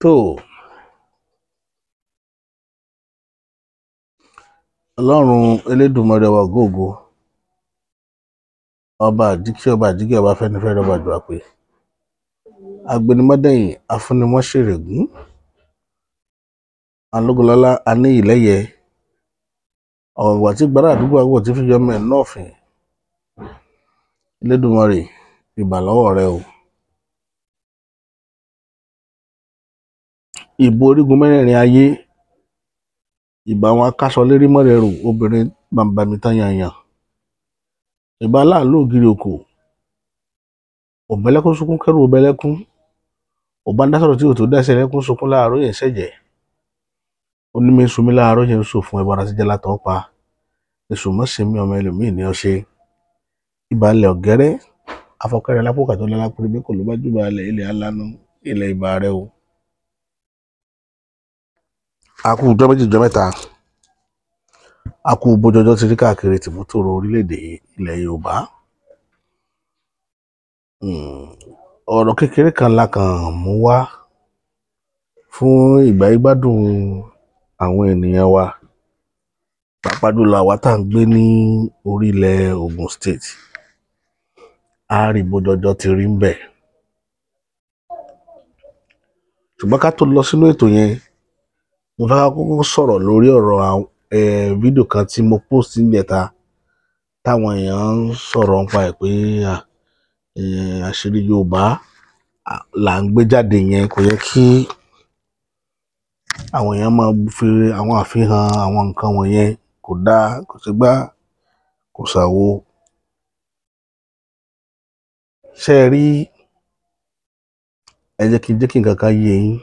tó Ọlọ́run Elédùmarè wa góògo ọba àjíkẹ́ ọba fẹ́nifẹ́re ọba àdúrà pé agbẹnimọ́dẹ̀yìn afúnimọ́ṣẹ̀rẹ̀gún alógúnlọ́lá aníyìlẹ́yẹ ọ̀wọ̀ tí gbára àdúgbò àwọ̀ tí fi yọmọ ẹ̀ náà fìn Elédùmarè ìbà lọ́wọ́ rẹ o. Ìbò orígun mẹ́rẹ̀ẹ̀rin ayé ìbà àwọn akáṣọ lérí mọ́rẹ̀rù obìnrin bàǹbàmì tán yànyàn ìbà aláàlú ògiri òkò òbẹ́lẹ́kún sunkún kẹ́rù òbẹ́lẹ́kún ọba dásọ̀rọ̀ tí ò tó dẹ́sẹ̀ lẹ́kún sunkún láàárọ̀ yẹn ṣẹ̀jẹ̀ onímọ̀ èso mi láàárọ̀ yẹn sọ fún ẹbọra sí jẹ́lá tọ́ pa èso mọ́sẹ̀mí ọmọ ẹlòmíì ní ọṣẹ ìbàlẹ̀ ọ̀gẹ́rẹ́ afọkẹ́rẹ́ lápòkà tó lọ́lá pé bí kò ló bá jùbọ̀ alẹ̀ ilẹ̀ alánú ilẹ̀ ìbà rẹ o. A kú ọjọ́ méjì ọjọ́ mẹ́ta a kú bójọjọ́ ti rí káàkiri tìmútòrò orílẹ̀-èdè ilẹ̀ Yorùbá. Ọ̀rọ̀ kékeré kan la kàn mú wá fún ìgbà ìgbádùn àwọn ènìyàn wa pàápàá jùlọ àwa tá à ń gbé ní orílẹ̀ Ògùn State. A rí bójọjọ́ ti rí ń bẹ̀. Ṣùgbọ́n ká tó lọ sínú ètò yẹn mo fẹ́ kọ́kọ́ sọ̀rọ̀ lórí ọ̀rọ̀ fídíò kan tí mo post níjẹta táwọn èèyàn ń sọ̀rọ̀ nípa ẹ̀ pé àṣírí Yorùbá là ń gbé jáde yẹn kò yẹ kí àwọn èèyàn máa fi àwọn àfihàn àwọn nǹkan wọ̀nyẹn kò dáa kò sí gbá kò ṣàwo. Ṣé ẹ rí ẹ jẹ́ kí nǹkan kan yé yín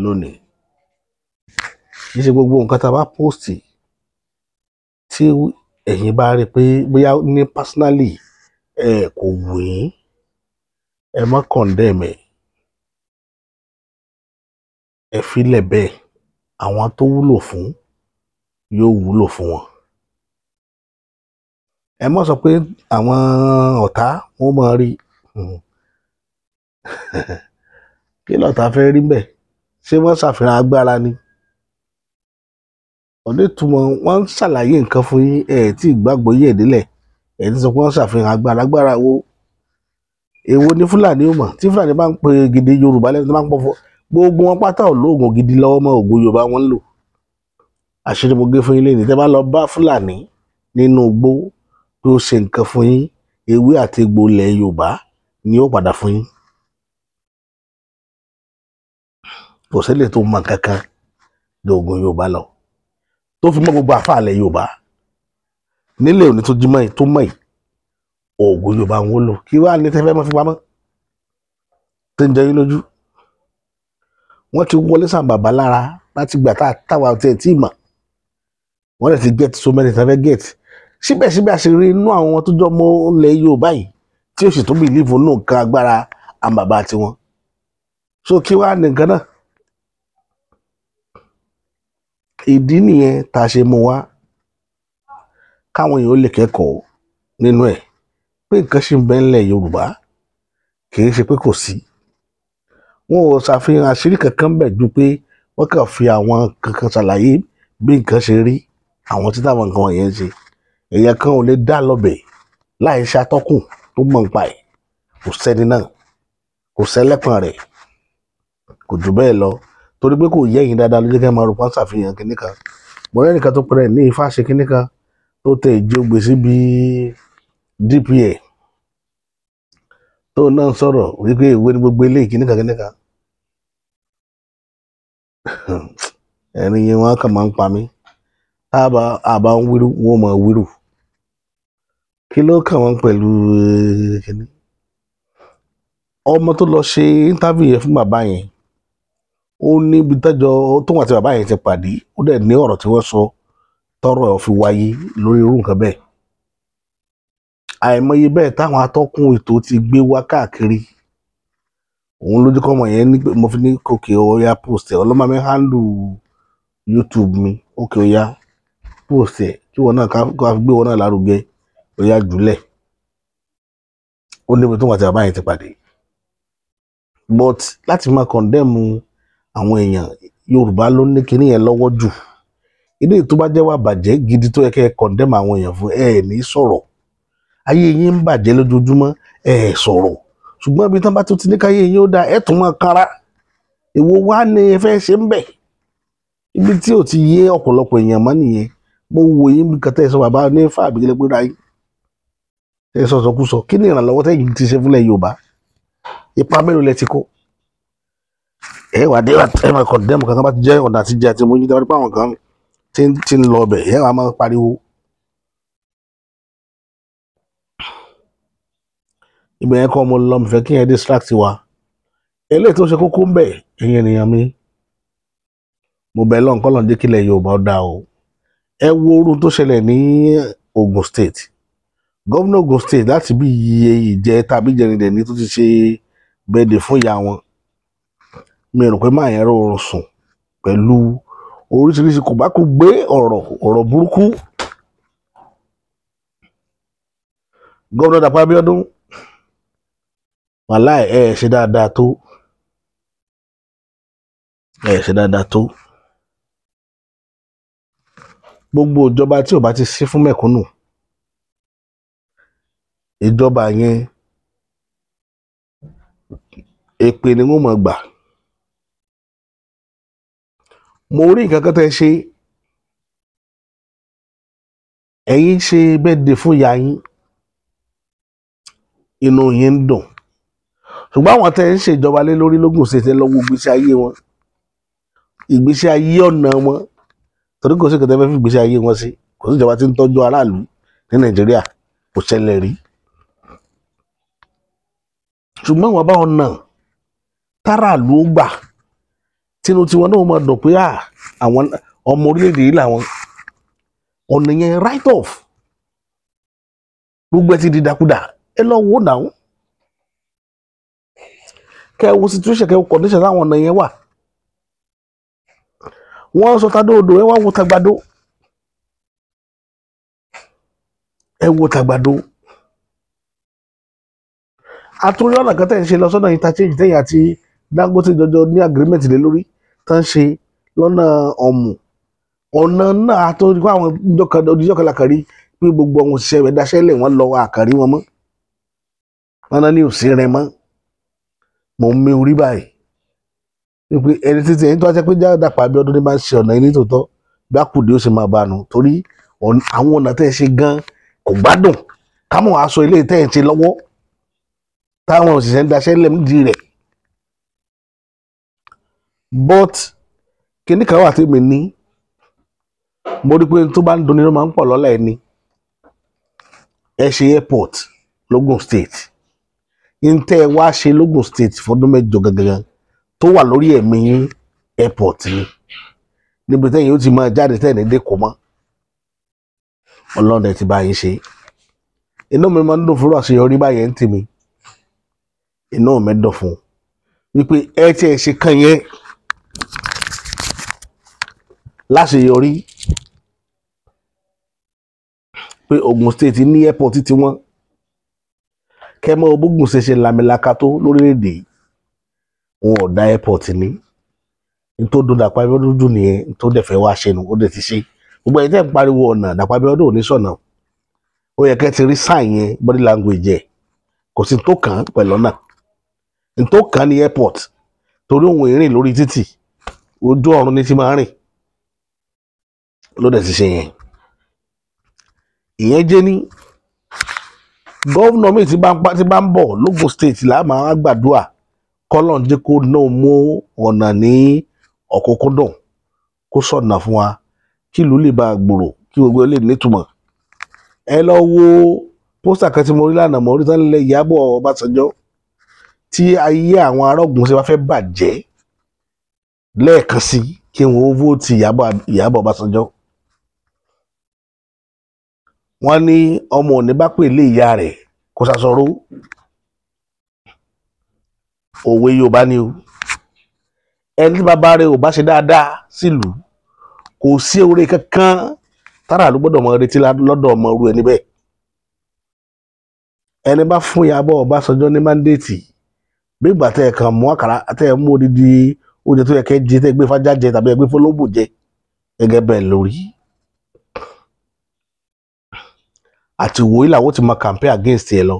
lónìí. Kì í ṣe gbogbo nǹkan tá a bá post tí ẹ̀yin bá rí pé bóyá ní personally kò wù yín ẹ má condemn ẹ filẹ̀ bẹ́ẹ̀ àwọn tó wúlò fún yóò wúlò fún wọn. Ẹ má sọ pé àwọn ọ̀tá wọn máa rí kí lọ̀tá fẹ́ rí bẹ́ẹ̀ ṣé wọ́n ṣàfihàn agbára ni. Onítùmọ̀ wọ́n ń ṣàlàyé nǹkan fún yín tí ìgbàgbọ́ yẹ̀ délẹ̀ ti sọ pé wọ́n ṣàfihàn agbára wo èwo ni Fúlàní ò mọ̀ tí Fúlàní bá ń pe gidi Yorùbá lẹ́nu tó bá ń pọ̀fọ́ gbogbo wọn pátá ò lóògùn gidi lọ́wọ́ mọ́ ògùn Yorùbá wọn ń lò. Àṣírí mo gé fún yín lẹ́yìn tẹ́ bá lọ bá Fúlàní nínú igbó tó ṣe nǹkan fún yín ewé àti egbò ilẹ̀ Yorùbá ni ó padà fún yín. Kò sílẹ̀ tó mọ kankan lóògùn Yorùbá lọ tó fi mọ́ gbogbo àfàlẹ̀ Yorùbá nílé òní tó jímọ̀ yìí tó mọ̀ yìí òògùn Yorùbá ń wúlò kí wàá ní tẹ́fẹ́ mọ́ fi pamọ́ tó ń jẹ yín lójú. Wọ́n ti wọlé sàn bàbá lára láti gbà táwa tiẹ̀ tí ì mọ̀ wọ́n lè ti get so many tẹ́fẹ́ get síbẹ̀síbẹ̀ àṣírí inú àwọn tó jọ mọ́ ilẹ̀ Yorùbá yìí tí ó sì tó bìlíìfù nù nǹkan agbára àmàbà tiwọn. So kí wàá ní nǹkan náà. Ìdí nìyẹn tá a ṣe mú wá káwọn èèyàn ó lè kẹ́kọ̀ọ́ nínú ẹ̀ pé nǹkan ṣì ń bẹ ńlẹ̀ Yorùbá kì í ṣe pé kò sí. Wọn ò ṣàfihàn àṣírí kankan bẹ̀ ju pé wọ́n kàn fi àwọn kankan ṣàlàyé bí nǹkan ṣe rí àwọn tí táwọn nǹkan wọ̀nyẹn ṣe. Èèyàn kan ò lè dá lọ́bẹ̀ láì ṣe atọ́kùn tó mọ̀ nípa ẹ̀ kò sẹ́ni náà kò sẹ́lẹ̀pọ̀n rẹ̀ kò jù bẹ́ẹ̀ lọ torí pé kò yẹ yín dáadáa ló jẹ́ kí ẹ máa rò pọ́n ṣàfihàn kinní kan bọ́lá nìkan tó pẹ̀rẹ̀ ní Ifá ṣe kinní kan tó tẹ ìjì ogbè síbi DPA tó náà sọ̀rọ̀ wípé ìwé ní gbogbo ilé kinní kan ẹ̀rín yẹn wọn kàn máa ń pa mí àbá ń wíru wọn máa wíru kí ló kàn wọ́n pẹ̀lú kinní. Ọmọ tó lọ ṣe interview yẹn fún bàbá yẹn ó ní ibi tẹ́jọ́ tóun àti bàbá yẹn ti pàdé ó dẹ̀ ní ọ̀rọ̀ tí wọ́n sọ tọ́rọ̀ fi wáyé lórí irú nǹkan bẹ́ẹ̀. Àìmọye bẹ́ẹ̀ táwọn atọ́kùn ètò ti gbé wá káàkiri òun lójú kọ́mọ yẹn ní pé mo fi ní kòkè ọ̀ya post ẹ̀ ọlọ́mọ mi handle YouTube mi òkè ọ̀ya post ẹ̀ kí wọn náà ká gbé wọn náà lárugẹ ọ̀ya jùlẹ̀ ó níbi tóun àti bàbá yẹn ti pàdé. But láti máa condemn àwọn èèyàn Yorùbá ló ní kinní yẹn lọ́wọ́ jù. Ilé tó bá jẹ́ wà bàjẹ́ gidi tó yẹ kẹ́ ẹ condemn àwọn èèyàn fún ní sọ̀rọ̀. Ayé yín ń bàjẹ́ lójoojúmọ́ sọ̀rọ̀. Ṣùgbọ́n ibi tán bá tún ti ní káyé yín ó dáa tún máa kanra. Èwo wá ni ẹ fẹ́ ṣe ń bẹ̀? Ibi tí ò ti yé ọ̀pọ̀lọpọ̀ èèyàn mọ́ nìyẹn. Mo wo yín bí kan tẹ́ ẹ sọ bàbá ní fàbí gẹ́gẹ́ pé ráyé. Ẹ sọ̀sọ̀kúsọ kí ni ìrànlọ́wọ́ tẹ́yìn ti ṣe fúnlẹ̀ Yorùbá? Ipa mélòó lẹ ti kó? Wà dé ẹ máa condemn kankan bá ti jẹ́ ọ̀nà àtijọ́ àti mo yín tí wọ́n pa àwọn kan tí ń lọ ọbẹ̀ wà máa pariwo. Ibẹ̀ yẹn kọ́ mo lọ mi fẹ́ kí yẹn distract wa. Eléyìí tó ṣe kókó ń bẹ̀ ẹ̀yin ènìyàn mi. Mo bẹ̀ lọ́n kọ́ lọ́n jẹ́ kílẹ̀ Yorùbá ó dá o. Ẹ wo orun tó ṣẹlẹ̀ ní Ogun State. Gómìnà Ogun State láti bí iye ìjẹ tàbí jẹrìndẹ̀ ní tó ti ṣe bẹ́ẹ̀dẹ̀ fún ìyá wọn. Mi rò pé máa yẹn rọrùn sùn pẹ̀lú oríṣiríṣi kò bá kú gbé ọ̀rọ̀ burúkú. Gómìnà Dàpọ̀ Abíọ́dún wàláì ṣe dáadáa tó. Ṣe dáadáa tó. Gbogbo ìjọba tí ò bá ti sí fún mẹ̀kúnnù, ìjọba yẹn èpè ni wọ́n mọ̀ gbà. Mo rí nǹkan kan tẹ́ ṣe, ẹ̀yin ṣe bẹ́ẹ̀dẹ̀ fún ìyá yín, inú yín ń dùn. Ṣùgbọ́n àwọn tẹ́ ń ṣèjọba lé lórí lógún ṣe tẹ́ lọ́wọ́ ìgbésí ayé wọn, ìgbésí ayé ọ̀nà wọn, torí kò sí nǹkan tẹ́ fẹ́ fi ìgbésí ayé wọn sí. Kò sí ìjọba tí ń tọ́jú aráàlú ní Nàìjíríà, kò ṣẹlẹ̀ rí. Ṣùgbọ́n wọn bá ọ̀nà táràlú ó gbà tinú tiwọn náà máa dùn pé àwọn ọmọ orílẹ̀-èdè yìí làwọn ọ̀nà yẹn right off. Gbogbo ẹ ti di dàkúdà. Ẹ lọ wò náà. Kẹ wo situation, kẹ wo condition láwọn ọ̀nà yẹn wà. Wọ́n sọ tadóodò ẹ wá wo tagbadó. Ẹ wo tagbadó. Àtúnyọ ọ̀nà kan tẹ̀ ń ṣe lọ sọ́nà interchange tẹ̀yìn àti Dangote jọjọ ní agreement lé lórí tó ń ṣe lọ́nà ọ̀mù. Ọ̀nà náà àtúnyọ àwọn oníjọ́ kan lákàrí pé gbogbo àwọn òṣìṣẹ́ rẹ̀ daṣẹ́ lẹ̀ wọ́n lọ àkàrí wọn mọ́. Wọ́n náà ní òsì rẹ̀ mọ́. Mo ń mí orí báyìí. Wípé ẹni títí ẹni tó wá jẹ́ pé Dàpọ̀ Abíọ́dún ní máa ń ṣe ọ̀nà yìí nítòótọ́ bí àkùdé ó sì máa bá a nù torí àwọn ọ̀nà tẹ́ ẹ ṣe gan kò gbádùn. Kámọ̀ aṣọ ilé tẹ́ ẹ ń ṣe lọ́wọ́ táwọn òṣìṣẹ́ ń daṣẹ́ lẹ̀ nídìí rẹ̀. But kíní kan wà tí mi ní mo rí pé tó bá ń dunni ló máa ń pọ̀ lọ́la ẹni. Ẹ ṣe airport lógùn state. Ntẹ́ ẹ wá ṣe lógùn state fọdún 8 gangan tó wà lórí ẹ̀mí airport ni. Níbi tẹ́yìn ó ti máa jáde tẹ́yìn ní dẹ́kọ̀ mọ́. Ọlọ́run ẹ ti bá yín ṣe. Inú mi máa ń dùn fúnra àṣeyọrí báyẹn ń tì mí. Inú mi dùn fún wípé ẹ tí ẹ ṣe kàn yẹn láṣeyọrí pé Ogun State ní airport tí wọ́n kẹ́mọ́ Ògbógun ṣe lamilaka tó lórílẹ̀‐èdè wọn ò dá airport ní tó dún Dàpọ̀ Abíọ́dún dùn nìyẹn tó dẹ̀ fẹ́ wá ṣe nu ó dẹ̀ ti ṣe. Gbogbo ẹ̀yin tẹ́ ń pariwo ọ̀nà Dàpọ̀ Abíọ́dún ò ní sọ̀nà ó yẹ kẹ́ ti rí sign yẹn body language ẹ̀ kò sí tó kàn án pẹ̀lú ọ̀nà tó kàn án ní airport torí òun ìrìn lórí títì ojú ọ̀run ní ti máa rìn ló dẹ̀ ti ṣe yẹn. Ìyẹn jẹ́ ní gọ́vnà mi tí bá ń bọ̀ lógùn state là máa gbàdúrà kọ́lọ́n jẹ́ kó náà mú ọ̀nà ní ọ̀kúnkúndùn kó sọ̀nà fún wa kí ìlú lè bá a gbòòrò kí gbogbo lè nítumọ̀. Ẹ lọ wo pósítà kan tí mo rí lánàá mo rí tán lẹ Ìyábọ̀ Ọbásanjọ́ tí ayé àwọn ará Ògùn ṣe wá fẹ́ bàjẹ́ lẹ́ẹ̀kan sí kí wọ́n vóòtì Ìyábọ̀ Ọbásanjọ́. Wọ́n ní ọmọ òní bá pè lé ìyá rẹ̀ kó ṣaṣọró. Òwe Yorùbá ni o. Ẹni tí bàbá rẹ̀ ò bá ṣe dáadáa sílùú kò sí oore kankan tára ló gbọ́dọ̀ mọ retí lọ́dọ̀ ọmọ orú ẹni bẹ́ẹ̀. Ẹni bá fún Ìyábọ̀ Ọbásanjọ́ ní mándéètì bí ìgbà tẹ́ ẹ kàn mú àkàrà tẹ́ ẹ mú oúnjẹ tó yẹ kẹ́ jẹ tẹ́ gbé fájá jẹ tàbí ẹ gbé fọlọ́bù jẹ gẹ́gẹ́ bẹ́ẹ̀ lórí. àti wòye làwọn ti máa campaign against ẹ lọ.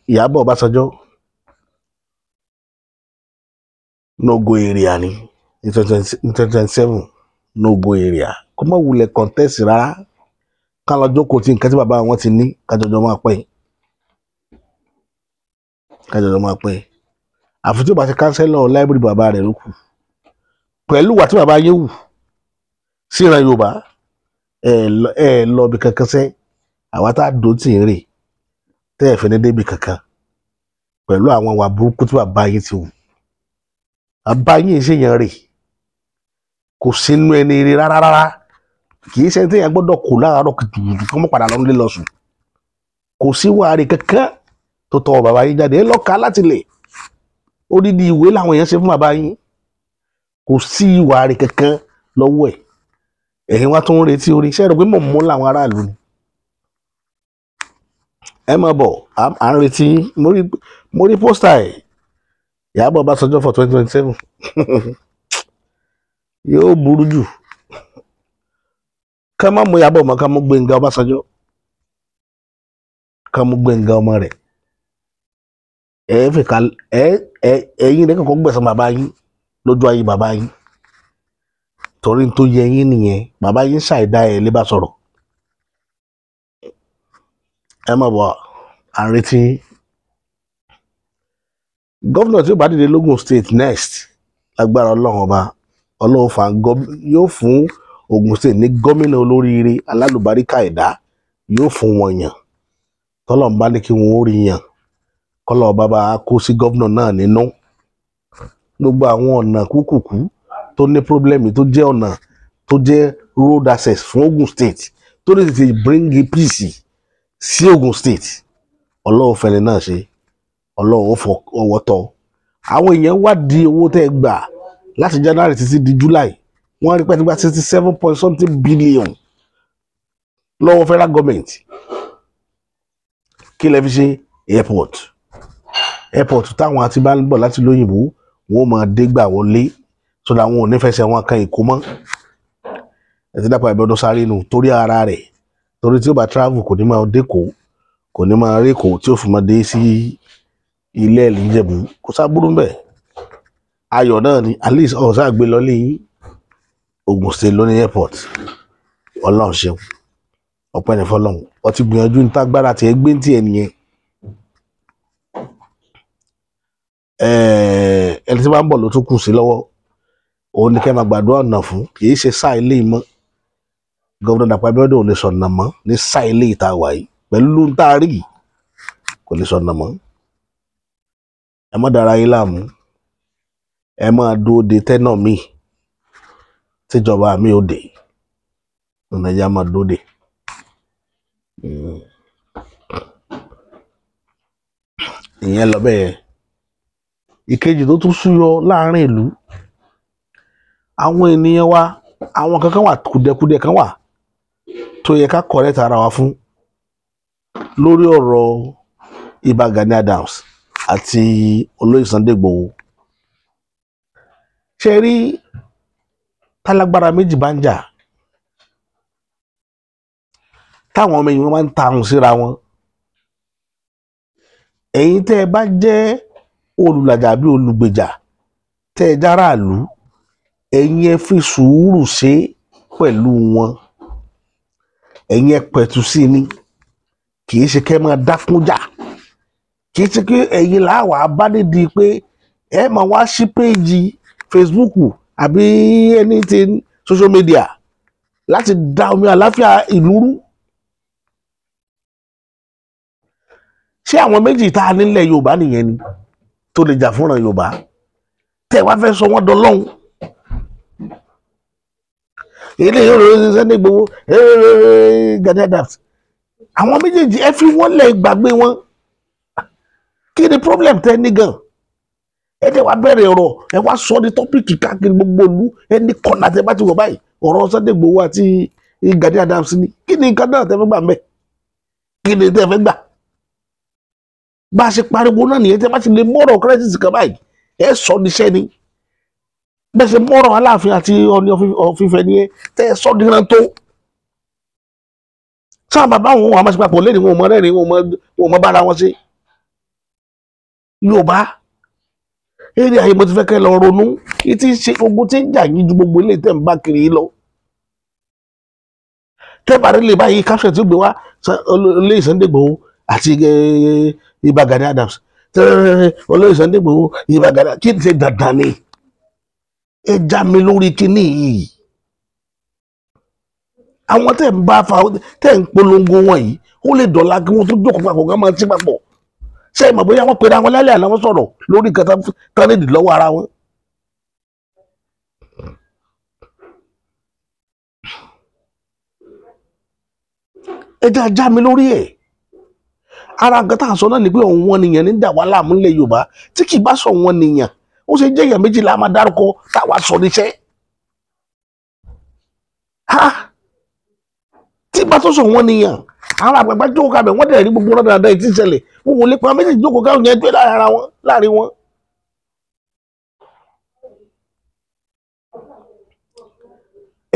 Ìyábọ̀ Ọbásanjọ́ no go area ni ní 2027 no go area kó má wulẹ̀ contest rárá ká lọ jókòó tí nǹkan tí bàbá wọn ti ní kájọjọ máa pẹ́ àfi tí ó bá ti kánsẹ́lọ̀ library bàbá rẹ̀ ló kù pẹ̀lú wà tí bàbá yé wù síran Yorùbá ẹ lọ bí kankan sẹ́ àwa tá a dò tí ń rè tẹ́ ẹ̀ fẹ́ ní débi kankan pẹ̀lú àwọn wà burúkú tí bàbá yín ti wù. Bàbá yín ṣèyàn rè kò sínú ẹni rí rárá kì í ṣe tí èèyàn gbọ́dọ̀ kó láàárọ̀ kùtùkùtù kó mọ̀ padà lọ́nà lọ sùn kò sí wàhálì kankan tó tọwọ́ bàbá yín jáde ẹ lọ́ka láti lè odidi ìwé làwọn èèyàn ṣe fún bàbá yín kò sí wàhálì kankan lọ́wọ́ ẹ̀ ẹ̀yin wá tó ń retí orí iṣẹ́ rẹ̀ pé mọ̀ mọ́ làwọn aráàlú ni ẹ má bọ̀ à ń retí mo rí pósítà ẹ̀ Ìyábọ̀ Ọbásanjọ́ for 2027 yóò burú jù ká má mú Ìyábọ̀ mọ́ ká mú Gbénga Ọbásanjọ́ ká mú Gbénga ọmọ rẹ̀ ẹ̀yin rẹ̀ kọ́kọ́ gbẹ̀san bàbá yín lójú ayé bàbá yín torí tó yẹ yín nìyẹn bàbá yín ṣàìdá ẹ̀ lé bá sọ̀rọ̀ ẹ má bọ̀ à ń retí gómìnà tí ó bá dìde lógùn state next lágbára Ọlọ́run ọba yóò fún Ògùn state ní gómìnà olóríire alálùbáríkà ẹ̀dá yóò fún wọn yàn tọ́lọ̀ ń bá ní kí wọ́n ó rí yàn kọ́lọ̀ ọba bá kó sí gómìnà náà nínú gbogbo àwọn ọ̀nà kúkùkú tó ní pírọ́blẹ́mì tó jẹ́ ọ̀nà tó jẹ́ road access fún Ògùn state tó lè tètè bring peace sí Ògùn state Ọlọ́run fẹ́ni náà ṣe Ọlọ́run ó fọwọ́ tọ́ àwọn èèyàn wádìí owó tẹ́ ẹ gbà láti January títí di July wọ́n rí pé nígbà 67 billion lọ́wọ́ federal government kí lẹ fi ṣe airport táwọn àti bá ń bọ̀ láti lóyìnbó wọ́n máa dé gbà wọlé sódà àwọn ò ní fẹsẹ̀ wọn kan Èkó mọ́ ẹ ti Dàpọ̀ Abíọ́dún sáré nù torí ara rẹ̀ torí tí ó bá travel kò ní máa dékòó kò ní máa rí Èkó tí ó fi máa dé sí ilé ẹ̀ l'Íjẹ̀bú kò sábúrú mbẹ̀ ayọ̀ náà ni at least ọ̀sán àgbé lọ léyìn Ògùn state ló ní airport Ọlọ́run ṣeun ọpẹ́ ní fọ́lọ́run ó ti gbìyànjú ní tágbára tí ẹ gbé tí ẹ nìyẹn ẹni tí bá ń bọ̀ ló tún kù sí lọ́wọ́ òun ni kẹ́ máa gbàdúrà ọ̀nà fún kì í ṣe sáà ilé mọ́ gómìnà Dàpọ̀ Abíọ́dún ò lè sọ̀nà mọ́ ní sáà ilé ìta wà yìí pẹ̀lú ń tá a rí kò lè sọ̀nà mọ́ ẹ má dára yín láàmú ẹ máa dúró de tẹ́nà míì tíjọba mi ò dé nàìjíríà máa dúró de ìyẹn lọ bẹ́ẹ̀ ìkejì tó tún súyọ láàrin ìlú àwọn ènìyàn wa àwọn kankan wà kùdẹ̀kùdẹ̀ kan wà tó yẹ ká correct ara wa fún lórí ọ̀rọ̀ Ìbà Gani Adams àti olóyè Sunday Igboho ṣe rí tálágbára méjì bá ń jà táwọn ọmọ èèyàn máa ń tarun síra wọn ẹ̀yin tẹ́ ẹ bá jẹ́ olùlàjà bí olùgbèjà tẹ́ ẹ járàlú ẹ̀yin ẹ fi sùúrù ṣe pẹ̀lú wọn ẹ̀yin ẹ pẹ̀tù sí ni kì í ṣe kẹ́ máa dákúnjà kì í ṣe kí ẹ̀yin làwà bá nídìí pé ẹ máa wá sí péèjì Facebook àbí anything social media láti dá omi àláfíà ìlú rú. ṣé àwọn méjì tá a nílẹ̀ Yorùbá nìyẹn ni tó lè jà fúnra Yorùbá tẹ́ wá fẹ́ sọ wọ́n dọlọ́hun ilé yóò lọ Sunday Igboho Gani Adams àwọn méjèèjì ẹ fi wọ́n lẹ̀ gbàgbé wọn kí ni problem tẹ́ ní gan ẹ tẹ́ wá bẹ̀rẹ̀ ọ̀rọ̀ ẹ wá sọ ní tọ́pìkì káàkiri gbogbo ìlú ẹ ní kọ́nà tẹ́ bá ti wọ̀ báyìí ọ̀rọ̀ Sunday Igboho àti Gani Adams ni kí ni nǹkan náà tẹ́ fẹ́ gbà mẹ́ kí ni tẹ́ fẹ́ gbà bá a ṣe pariwo náà nìyẹn tẹ́ bá ti lè mọ́rọ̀ crisis kan báyìí ẹ sọ níṣẹ́ ni bẹ́ẹ̀ ṣe mọ́rọ̀ Aláàfin àti Ọọ̀ni of Ifẹ̀ ni tẹ́ ẹ sọ díran tó sáà bàbá wọn àmọ́ sí papọ̀ lẹ́nu wọn ò mọ rẹ́rìn wọn ò mọ bára wọn ṣe Yorùbá eré ayé mo ti fẹ́ kẹ́ lọ ronú ìtí ṣe ogun tí ń jà yín ju gbogbo ilé tẹ̀ ń bá kiri lọ tẹ́bàrí lè báyìí caption tí ó gbé wá olóyè Sunday Igboho àti Ìbà Gani Adams olóyè Sunday Igboho Ìbà Gani kí n ṣe dandan ni ẹ já mi lórí kíní yìí àwọn tẹ̀ ń bá fa tẹ̀ ń polongo wọn yìí ó lè dọ̀la kí wọ́n tó jókòó papọ̀ ká máa ti papọ̀ ṣé ìmọ̀ bóyá wọ́n pera wọn lálẹ́ àná wọ́n sọ̀rọ̀ lórí nǹkan tán nídìí lọ́wọ́ ara wọn. ẹ jẹ́ ajá mi lórí ẹ̀ ara nǹkan tá à ń sọ náà ni pé òun wọn nìyẹn ní dà wá láàmú nílẹ̀ Yorùbá tí kì í bá sọ wọn nìyẹn ó ṣe jẹ́ èèyàn méjìlá máa dárúkọ táwa sọ níṣẹ́ tí bá tó sọ wọn nìyẹn àwọn àgbàgbà jókòó kábẹ̀ wọ́n dẹ̀ rí gbogbo ọ̀rọ̀ dáadáa ìtí ìṣẹ̀lẹ̀ wọ́n wọlé pa méjì jókòó káwọn yẹn gbé láàrin wọn.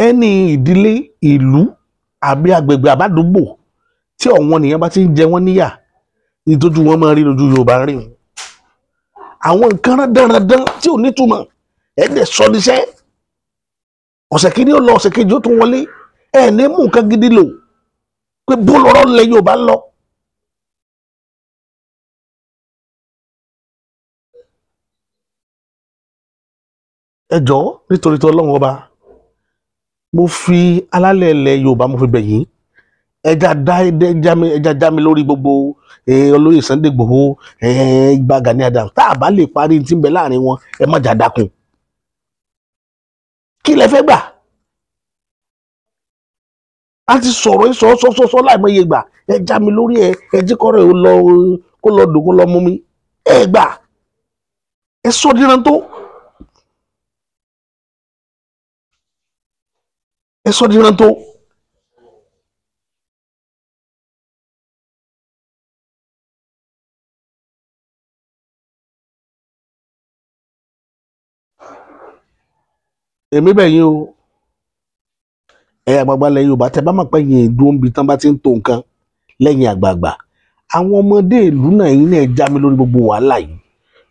ẹni ìdílé ìlú àbí agbègbè àbádùgbò tí ọ̀wọ́n nìyẹn bá ti ń jẹ wọ́n níyà ìtọ́jú wọn máa rí lójú Yorùbá rí wọn. àwọn nǹkan dandan tí ò nítumọ̀ ẹ̀ẹ́dẹ̀ sọ níṣẹ́ ọ̀sẹ̀ kìíní ó lọ ọ̀sẹ̀ kejì ó tún wọlé ẹ̀ ní mú nǹkan gidi lò pé bó lọ́rọ̀ lẹ Yorùbá lọ. ẹ jọ̀ọ́ nítorí tó Ọlọ́run ọba mo fi alálẹ̀ ilẹ̀ Yorùbá mo fi bẹ̀ yín ẹja já mi lórí gbogbo olóyè Sunday Igboho Ìbà Gani Adams tá a bá lè parí tí ń bẹ láàrin wọn ẹ má jà dákun kí lẹ fẹ́ gbà a ti sọ̀rọ̀ sọ láìmọye gbà ẹ já mi lórí ẹ jí kọ́rọ̀ kó lọ dùn kó lọ mú mi ẹ gbà ẹ sọ díran tó ẹ sọ díran tó. èmi bẹ̀ yín o àgbààgbà lẹ́yìn Yorùbá tẹ bá mọ̀ pé yẹn dúró níbi tán bá ti ń tó nǹkan lẹ́yìn àgbààgbà àwọn ọmọdé ìlú náà yín náà já mi lórí gbogbo wàhálà yìí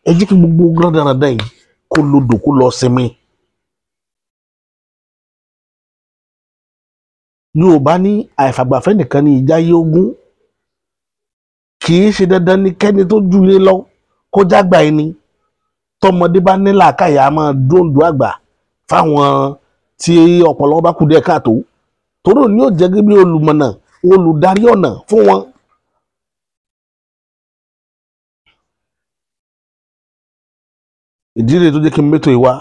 ẹ jẹ́ kí gbogbo rádaràdà yìí kó lodò kó lọ sinmi. Yorùbá ní àìfàgbàfẹ́ nìkan ní ìjà yé ogún kì í ṣe dandan ní kẹ́ni tó jù lé lọ kó jágbà ẹni tọmọdé bá ní làákàyà máa dóńdó àgbà fáwọn tí ọpọlọ bá kú díẹ̀ káàtó tóró ni yóò jẹ́ bí olùmọ̀nà olùdarí ọ̀nà fún wọn. ìdí rèé tó jẹ́ kí n mẹ́tò ìwà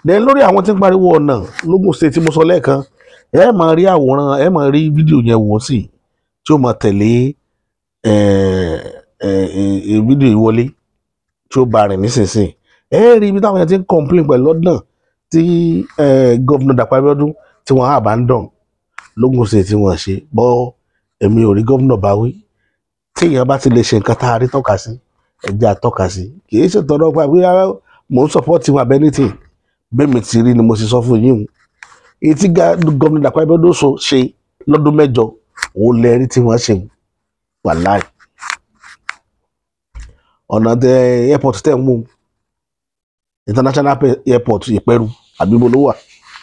lẹ́yìn lórí àwọn tí ń pariwo ọ̀nà lógún state tí mo sọ lẹ́ẹ̀kan ẹ máa rí àwòrán ẹ máa rí fídíò yẹn wò sí tí ó máa tẹ̀lé fídíò ìwọlé tí ó bá rìn nísinsìnyí ẹ rí ibi táwọn yẹn ti ń complain pẹ̀lú ọ̀nà tí gómìnà Dàpọ̀ Abíọ́dún tí wọ́n abandon lógún state tí wọ́n ṣe bọ́ èmi ò rí gómìnà báwí tí èèyàn bá ti lè ṣe nǹkan tá a rí tọ́ka sí ẹ̀jẹ̀ àtọ́ka sí kì í ṣe tọ́rọ pa pé mò ń support wọn abẹ́nítì bẹ́ẹ̀ mi ti rí ni mo sì sọ fún yín èyí tí gómìnà Dàpọ̀ Abíọ́dún ṣe lọ́dún mẹ́jọ òun lẹ́rí tí wọ́n ṣe wàláì ọ̀nà airport tẹ̀ ń mú international airport Ìpẹ́rù àbí mo ló wà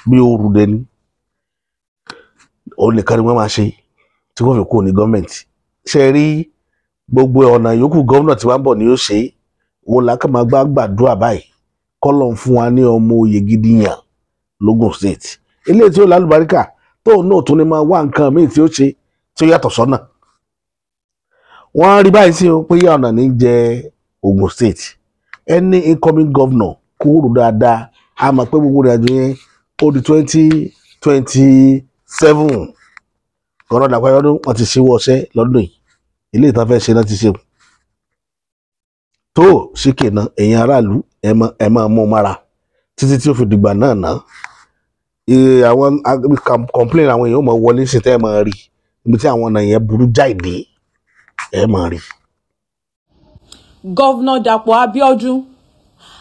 bí ooru dẹni òun nìkan ni wọ́n máa ṣe tí wọ́n fi kúrò ní gọ́ọ̀mẹ̀ntì ṣe rí gbogbo ọ̀nà yòókù gómìnà tí wọ́n ń bọ̀ ni yóò ṣe òun làákà máa gbàdúrà báyìí kọ́lọ̀ ń fún wa ní ọmọ oyè gidi yàn lógún state eléyìí tí ó lálùbáríkà tóun náà tún ní máa wá nǹkan míì tí ó ṣe tí ó yàtọ̀ sọ́nà wọ́n rí báyìí sí pé yà ọ̀nà ní jẹ́ Ògùn state ẹni incoming governor kúrò dáadáa a mọ̀ pé gbogbo ìrìnàjò yẹn ó di 2027 gómìnà Dàpọ̀ Abíọ́dún wọ́n ti ṣíwọ́ ọṣẹ́ lọ́dún yìí ilé ìtàn fẹ́ ṣe náà ti ṣe tó síkè náà ẹ̀yin aráàlú ẹ máa mú mára títí tí ó fi dìgbà náà ná àwọn complain àwọn èèyàn máa wọlé sí tẹ́ ẹ máa rí ibi tí àwọn ọ̀nà yẹn burú jáì dé ẹ máa rí. Governor Dapo Abiodun.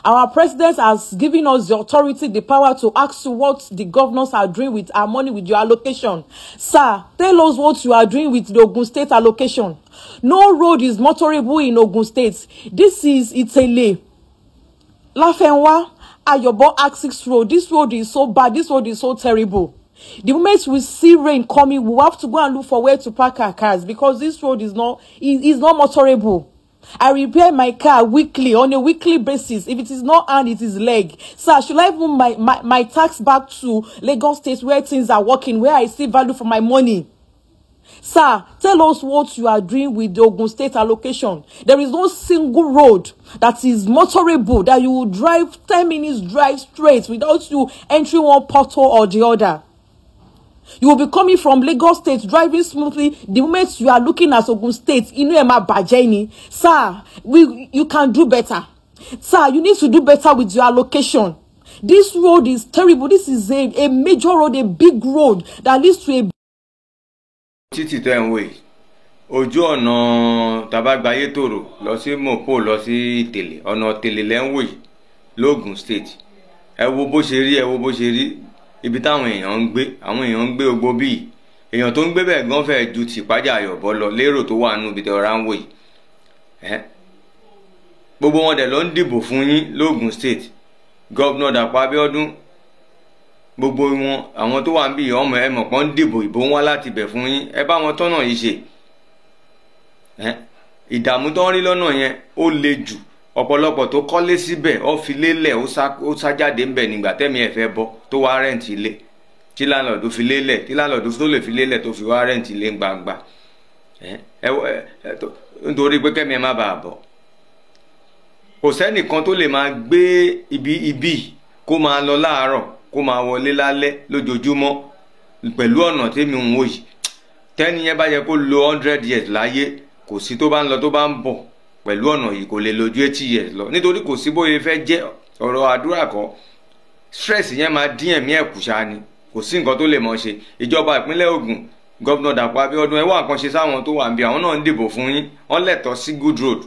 Our president has given us the authority, the power to ask what the governors are doing with our money, with your allocation. Sir, tell us what you are doing with the Ogun State allocation. No road is motorable in Ogun State. This is Itele, Lafenwa, Ayobo Axis Road. This road is so bad. This road is so terrible. The moment we see rain coming, we have to go and look for where to park our cars because this road is not motorable. I repair my car weekly, on a weekly basis. If it is not hand, it is leg. Sir, should I move my tax back to Lagos State where things are working, where I see value for my money? Sir, tell us what you are doing with the Ogun State allocation. There is no single road that is motorable that you will drive 10 minutes drive straight without you entering one pothole or the other. You will be coming from Lagos State, driving smoothly. The moment you are looking at Ogun State, Inu-Ema Bajeni. Sir, you can do better. Sir, you need to do better with your allocation. This road is terrible. This is a major road, a big road that leads to a... Títì tẹ́ ń wò yìí, ojú ọ̀nà Tabagbaye Toro lọ sí Mopo lọ sí Ìtèlè, ọ̀nà Ìtèlè lẹ́ ń wò yìí l'Ogun State. Ẹ wo bó ṣe rí, ibi táwọn èèyàn ń gbé, àwọn èèyàn ń gbé ogbó bíi èèyàn tó ń gbé bẹ́ẹ̀ gan fẹ́ ju tìpájà Ayọ̀bọ lọ lérò tó wà nínú ibi tẹ́ ọ̀rá ń wò yìí. Gbogbo wọn dẹ̀ ló ń dìbò fún yín l'Ogun State. Governor Dapo Abiodun, gbogbo wọn àwọn tó wà ń bí ọmọ ẹ mọ̀ pọ́n ń dìbò ìbò wọn láti bẹ̀ fún yín. Ẹ bá wọn tọ́nà yìí ṣe. Ìdààmú tó ń rí lọ́nà yẹn ó le jù. Ọ̀pọ̀lọpọ̀ tó kọ́lé síbẹ̀ ó fi lélẹ̀ ó sá jáde ńbẹ̀ nígbà tẹ́mi ẹ̀ fẹ́ bọ́ tó wá rẹ́ǹtì ilé tí láńlọ́ọ̀dù fi lélẹ̀ tí láńlọ́ọ̀dù tó lè fi lélẹ̀ tó fi wá rẹ́ǹtì ilé gbangba nítorí pé kẹ́mi ẹ̀ má bàa bọ̀. Kò sẹ́nìkan tó lè máa gbé ibi kó máa lọ láàárọ̀ kó máa wọlé lálẹ́ lójoojúmọ́ pẹ̀lú ọ̀nà tẹ́mi ń wò yìí. Tẹ́ni yẹn bá yẹ kó lo 100 years láyé, kò sí tó bá ń lọ tó bá ń bọ̀ pẹ̀lú ọ̀nà yìí kò lè lójú 80 years lọ nítorí kò sí bóyá fẹ́ jẹ́ ọ̀rọ̀ àdúrà kọ́. Stress yẹn máa dín ẹ̀mí ẹ̀kú ṣá ni, kò sí nǹkan tó lè mọ̀ ṣe. Ìjọba ìpínlẹ̀ Ògùn, Governor Dapo Abiodun, ẹ wá nǹkan ṣe sáwọn tó wà níbi, àwọn náà ń dìbò fún yín. Wọ́n lẹ́tọ̀ọ́ sí good road,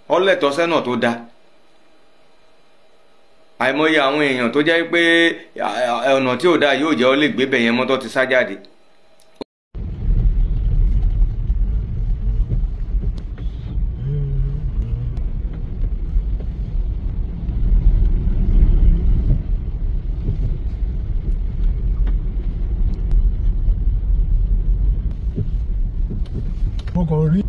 wọ́n lẹ́tọ̀ọ́ sẹ́nà tó dáa. Àìmọye àwọn èèyàn tó jẹ́ pé ọ̀nà tí ò dáa yóò jẹ́ ó lè gbé bẹ̀yẹn mọ́tò ti sá jáde. Mo kàn rí